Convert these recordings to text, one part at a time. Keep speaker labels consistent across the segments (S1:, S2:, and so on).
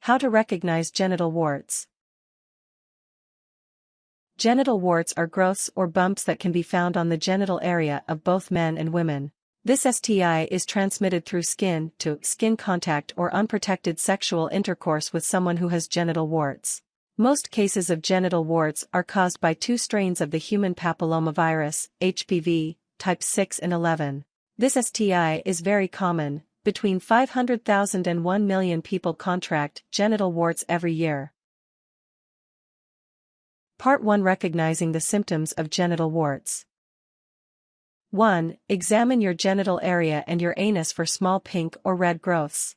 S1: How to recognize genital warts. Genital warts are growths or bumps that can be found on the genital area of both men and women. This STI is transmitted through skin-to-skin contact or unprotected sexual intercourse with someone who has genital warts. Most cases of genital warts are caused by two strains of the human papillomavirus, HPV, type 6 and 11. This STI is very common. Between 500,000 and 1 million people contract genital warts every year. Part 1. Recognizing the symptoms of genital warts. 1. Examine your genital area and your anus for small pink or red growths.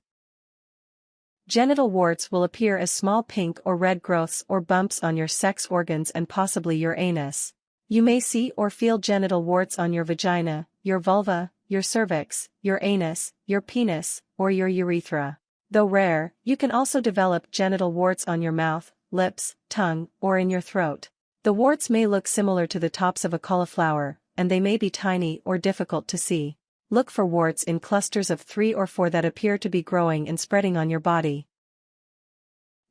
S1: Genital warts will appear as small pink or red growths or bumps on your sex organs and possibly your anus. You may see or feel genital warts on your vagina, your vulva, your cervix, your anus, your penis, or your urethra. Though rare, you can also develop genital warts on your mouth, lips, tongue, or in your throat. The warts may look similar to the tops of a cauliflower, and they may be tiny or difficult to see. Look for warts in clusters of 3 or 4 that appear to be growing and spreading on your body.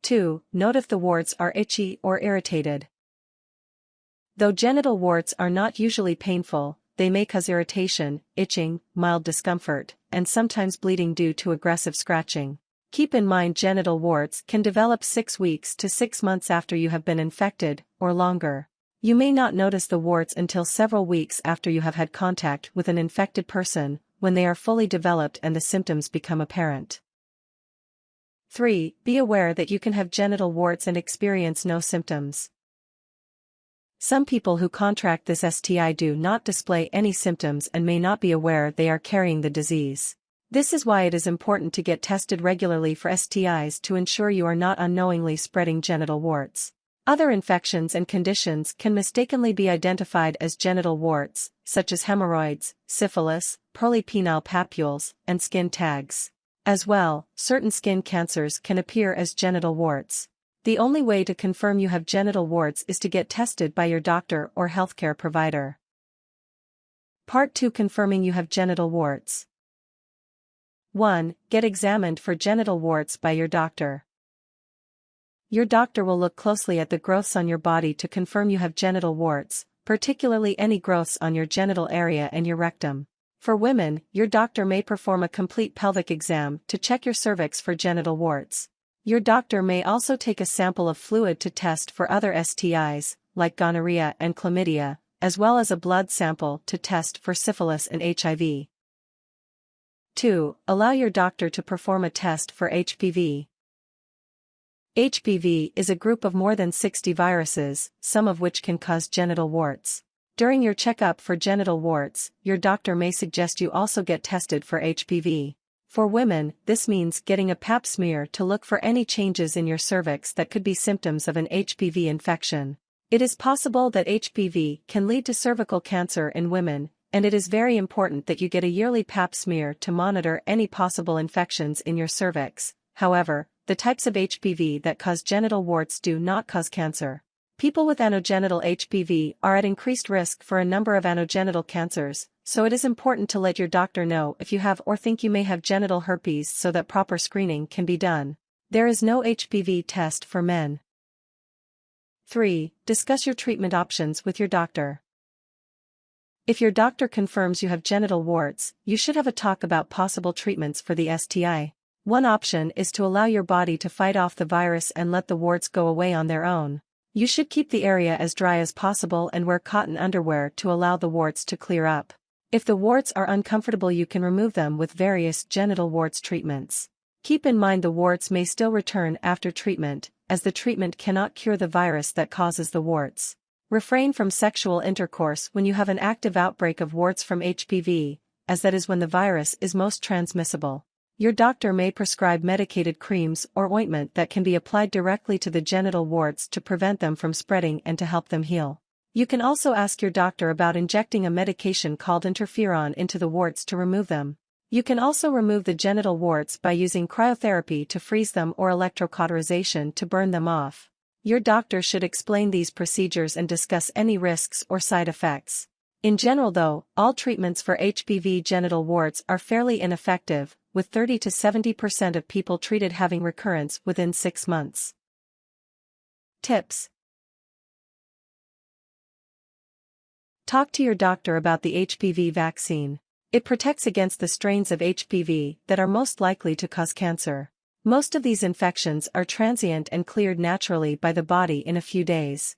S1: 2. Note if the warts are itchy or irritated. Though genital warts are not usually painful, they may cause irritation, itching, mild discomfort, and sometimes bleeding due to aggressive scratching. Keep in mind genital warts can develop 6 weeks to 6 months after you have been infected, or longer. You may not notice the warts until several weeks after you have had contact with an infected person, when they are fully developed and the symptoms become apparent. 3. Be aware that you can have genital warts and experience no symptoms. Some people who contract this STI do not display any symptoms and may not be aware they are carrying the disease. This is why it is important to get tested regularly for STIs to ensure you are not unknowingly spreading genital warts. Other infections and conditions can mistakenly be identified as genital warts, such as hemorrhoids, syphilis, polypenile papules, and skin tags. As well, certain skin cancers can appear as genital warts. The only way to confirm you have genital warts is to get tested by your doctor or healthcare provider. Part 2. Confirming you have genital warts. 1. Get examined for genital warts by your doctor. Your doctor will look closely at the growths on your body to confirm you have genital warts, particularly any growths on your genital area and your rectum. For women, your doctor may perform a complete pelvic exam to check your cervix for genital warts. Your doctor may also take a sample of fluid to test for other STIs, like gonorrhea and chlamydia, as well as a blood sample to test for syphilis and HIV. 2. Allow your doctor to perform a test for HPV. HPV is a group of more than 60 viruses, some of which can cause genital warts. During your checkup for genital warts, your doctor may suggest you also get tested for HPV. For women, this means getting a pap smear to look for any changes in your cervix that could be symptoms of an HPV infection. It is possible that HPV can lead to cervical cancer in women, and it is very important that you get a yearly pap smear to monitor any possible infections in your cervix. However, the types of HPV that cause genital warts do not cause cancer. People with anogenital HPV are at increased risk for a number of anogenital cancers, so it is important to let your doctor know if you have or think you may have genital herpes so that proper screening can be done. There is no HPV test for men. 3. Discuss your treatment options with your doctor. If your doctor confirms you have genital warts, you should have a talk about possible treatments for the STI. One option is to allow your body to fight off the virus and let the warts go away on their own. You should keep the area as dry as possible and wear cotton underwear to allow the warts to clear up. If the warts are uncomfortable, you can remove them with various genital warts treatments. Keep in mind the warts may still return after treatment, as the treatment cannot cure the virus that causes the warts. Refrain from sexual intercourse when you have an active outbreak of warts from HPV, as that is when the virus is most transmissible. Your doctor may prescribe medicated creams or ointment that can be applied directly to the genital warts to prevent them from spreading and to help them heal. You can also ask your doctor about injecting a medication called interferon into the warts to remove them. You can also remove the genital warts by using cryotherapy to freeze them or electrocauterization to burn them off. Your doctor should explain these procedures and discuss any risks or side effects. In general though, all treatments for HPV genital warts are fairly ineffective, with 30 to 70% of people treated having recurrence within 6 months. Tips: talk to your doctor about the HPV vaccine. It protects against the strains of HPV that are most likely to cause cancer. Most of these infections are transient and cleared naturally by the body in a few days.